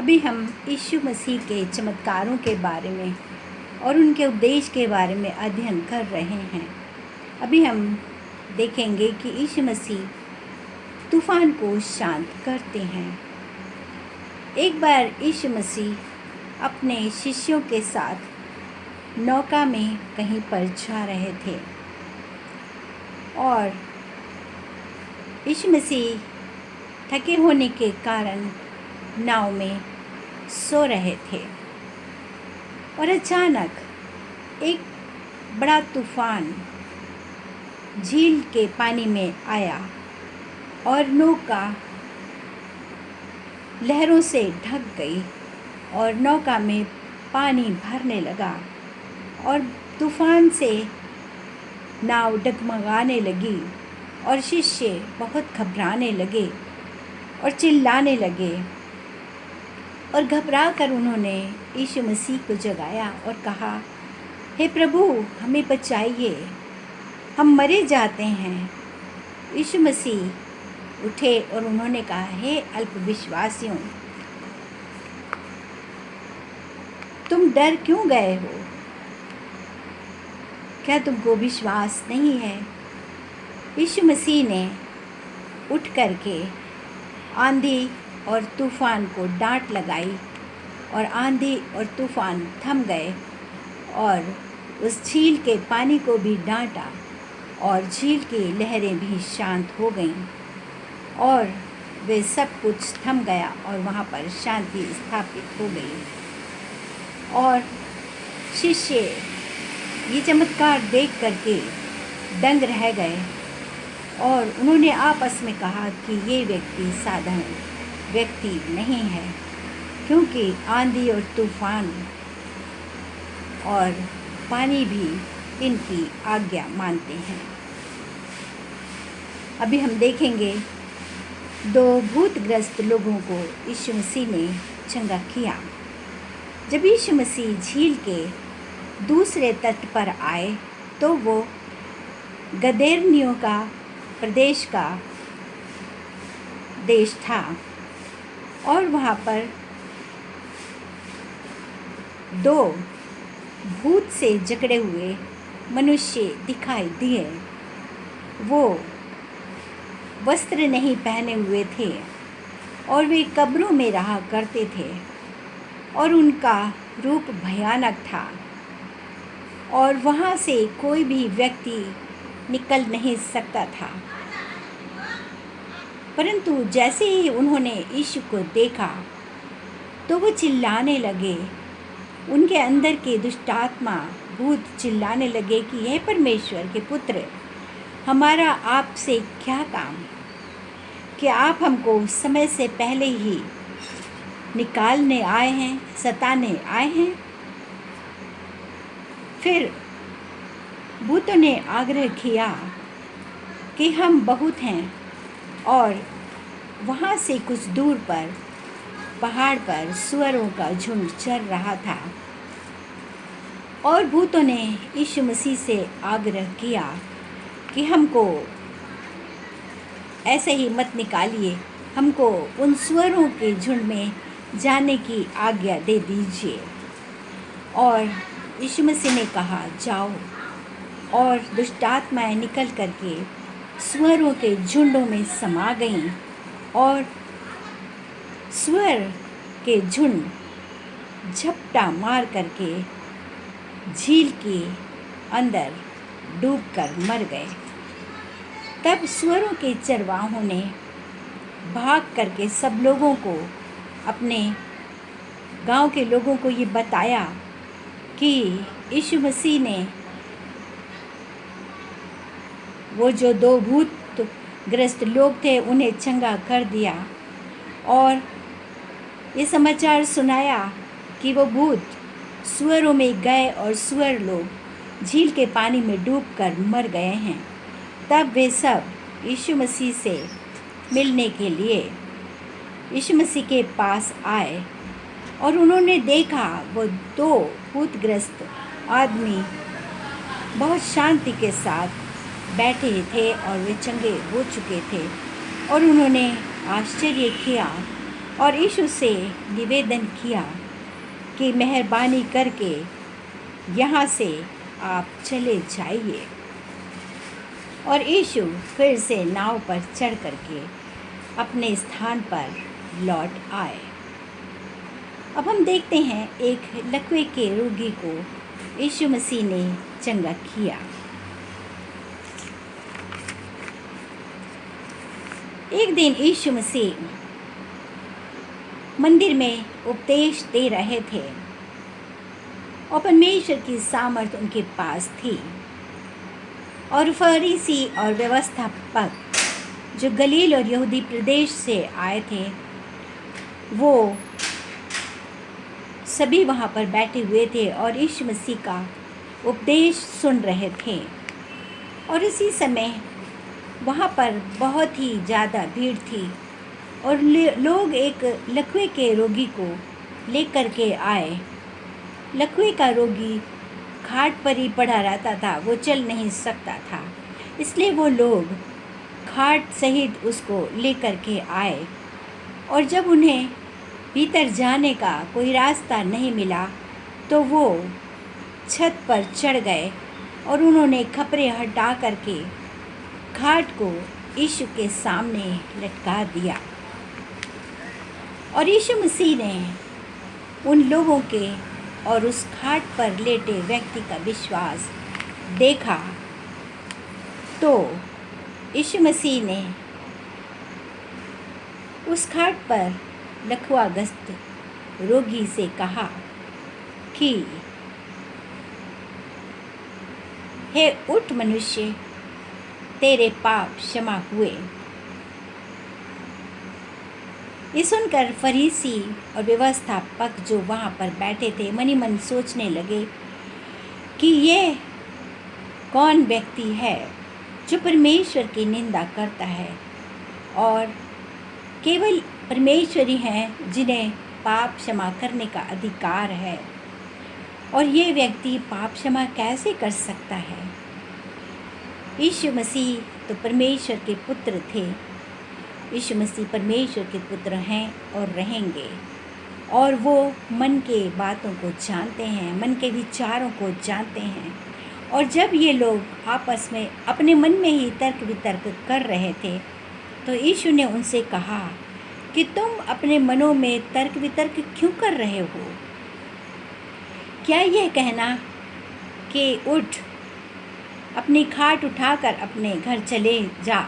अभी हम यीशु मसीह के चमत्कारों के बारे में और उनके उपदेश के बारे में अध्ययन कर रहे हैं। अभी हम देखेंगे कि यीशु मसीह तूफान को शांत करते हैं। एक बार यीशु मसीह अपने शिष्यों के साथ नौका में कहीं पर जा रहे थे और यीशु मसीह थके होने के कारण नाव में सो रहे थे और अचानक एक बड़ा तूफान झील के पानी में आया और नौका लहरों से ढक गई और नौका में पानी भरने लगा और तूफान से नाव डगमगाने लगी और शिष्य बहुत घबराने लगे और चिल्लाने लगे और घबरा कर उन्होंने यीशु मसीह को जगाया और कहा, हे प्रभु, हमें बचाइए, हम मरे जाते हैं। यीशु मसीह उठे और उन्होंने कहा, हे अल्पविश्वासियों, तुम डर क्यों गए हो? क्या तुमको विश्वास नहीं है? यीशु मसीह ने उठ करके आंधी और तूफ़ान को डांट लगाई और आंधी और तूफ़ान थम गए और उस झील के पानी को भी डांटा और झील की लहरें भी शांत हो गईं और वे सब कुछ थम गया और वहाँ पर शांति स्थापित हो गई। और शिष्य ये चमत्कार देख करके दंग रह गए और उन्होंने आपस में कहा कि ये व्यक्ति साधारण व्यक्ति नहीं है, क्योंकि आंधी और तूफान और पानी भी इनकी आज्ञा मानते हैं। अभी हम देखेंगे दो भूतग्रस्त लोगों को यीशु मसीह ने चंगा किया। जब यीशु मसीह झील के दूसरे तट पर आए तो वो गदरेनियों का प्रदेश का देश था और वहाँ पर दो भूत से जकड़े हुए मनुष्य दिखाई दिए। वो वस्त्र नहीं पहने हुए थे और वे कब्रों में रहा करते थे और उनका रूप भयानक था और वहाँ से कोई भी व्यक्ति निकल नहीं सकता था। परंतु जैसे ही उन्होंने यीशु को देखा तो वो चिल्लाने लगे, उनके अंदर के दुष्टात्मा भूत चिल्लाने लगे कि हे परमेश्वर के पुत्र, हमारा आपसे क्या काम कि आप हमको समय से पहले ही निकालने आए हैं, सताने आए हैं। फिर भूतों ने आग्रह किया कि हम बहुत हैं और वहाँ से कुछ दूर पर पहाड़ पर सुअरों का झुंड चल रहा था और भूतों ने यीशु मसीह से आग्रह किया कि हमको ऐसे ही मत निकालिए, हमको उन सुअरों के झुंड में जाने की आज्ञा दे दीजिए। और यीशु मसीह ने कहा, जाओ। और दुष्टात्माएं निकल करके सुअरों के झुंडों में समा गईं और सुअर के झुंड झपटा मार करके झील के अंदर डूबकर मर गए। तब सुअरों के चरवाहों ने भाग करके सब लोगों को, अपने गांव के लोगों को ये बताया कि यीशु मसीह ने वो जो दो भूतग्रस्त लोग थे उन्हें चंगा कर दिया और ये समाचार सुनाया कि वो भूत सुअरों में गए और सुअर लोग झील के पानी में डूबकर मर गए हैं। तब वे सब यीशु मसीह से मिलने के लिए यीशु मसीह के पास आए और उन्होंने देखा वो दो भूतग्रस्त आदमी बहुत शांति के साथ बैठे थे और वे चंगे हो चुके थे और उन्होंने आश्चर्य किया और यीशु से निवेदन किया कि मेहरबानी करके यहाँ से आप चले जाइए। और यीशु फिर से नाव पर चढ़ करके अपने स्थान पर लौट आए। अब हम देखते हैं एक लकवे के रोगी को यीशु मसीह ने चंगा किया। एक दिन यीशु मसीह मंदिर में उपदेश दे रहे थे और परमेश्वर की सामर्थ उनके पास थी। और फरीसी और व्यवस्थापक जो गलील और यहूदी प्रदेश से आए थे, वो सभी वहाँ पर बैठे हुए थे और यीशु मसीह का उपदेश सुन रहे थे। और इसी समय वहाँ पर बहुत ही ज़्यादा भीड़ थी और लोग एक लकवे के रोगी को लेकर के आए। लकवे का रोगी खाट पर ही पड़ा रहता था, वो चल नहीं सकता था, इसलिए वो लोग खाट सहित उसको लेकर के आए। और जब उन्हें भीतर जाने का कोई रास्ता नहीं मिला तो वो छत पर चढ़ गए और उन्होंने खपरे हटा करके खाट को यीशु के सामने लटका दिया। और यीशु मसीह ने उन लोगों के और उस खाट पर लेटे व्यक्ति का विश्वास देखा, तो यीशु मसीह ने उस खाट पर लकवाग्रस्त रोगी से कहा कि हे उठ मनुष्य, तेरे पाप क्षमा हुए। ये सुनकर फरीसी और व्यवस्थापक जो वहाँ पर बैठे थे मन ही मन सोचने लगे कि ये कौन व्यक्ति है जो परमेश्वर की निंदा करता है, और केवल परमेश्वर ही हैं जिन्हें पाप क्षमा करने का अधिकार है, और ये व्यक्ति पाप क्षमा कैसे कर सकता है। यीशु मसीह तो परमेश्वर के पुत्र थे। यीशु मसीह परमेश्वर के पुत्र हैं और रहेंगे, और वो मन के बातों को जानते हैं, मन के विचारों को जानते हैं। और जब ये लोग आपस में अपने मन में ही तर्क वितर्क कर रहे थे, तो यीशु ने उनसे कहा कि तुम अपने मनों में तर्क वितर्क क्यों कर रहे हो? क्या यह कहना कि उठ, अपनी खाट उठाकर अपने घर चले जा,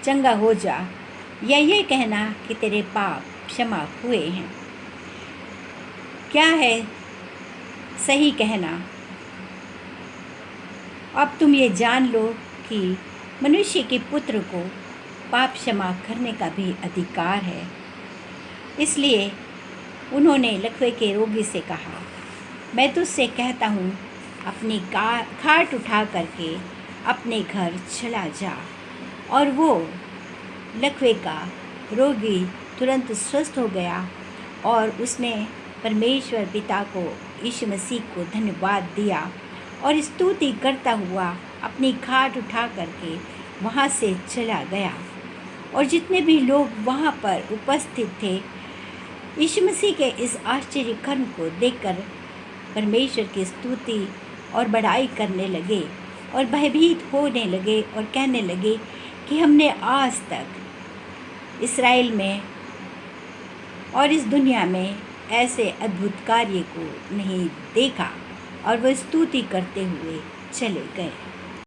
चंगा हो जा, या ये कहना कि तेरे पाप क्षमा हुए हैं? क्या है सही कहना? अब तुम ये जान लो कि मनुष्य के पुत्र को पाप क्षमा करने का भी अधिकार है। इसलिए उन्होंने लकवे के रोगी से कहा, मैं तुझसे कहता हूँ, अपनी खाट उठा करके अपने घर चला जा। और वो लकवे का रोगी तुरंत स्वस्थ हो गया और उसने परमेश्वर पिता को, यीशु मसीह को धन्यवाद दिया और स्तुति करता हुआ अपनी खाट उठा करके वहाँ से चला गया। और जितने भी लोग वहाँ पर उपस्थित थे, यीशु मसीह के इस आश्चर्य कर्म को देखकर परमेश्वर की स्तुति और बड़ाई करने लगे और भयभीत होने लगे और कहने लगे कि हमने आज तक इस्राएल में और इस दुनिया में ऐसे अद्भुत कार्य को नहीं देखा। और वह स्तुति करते हुए चले गए।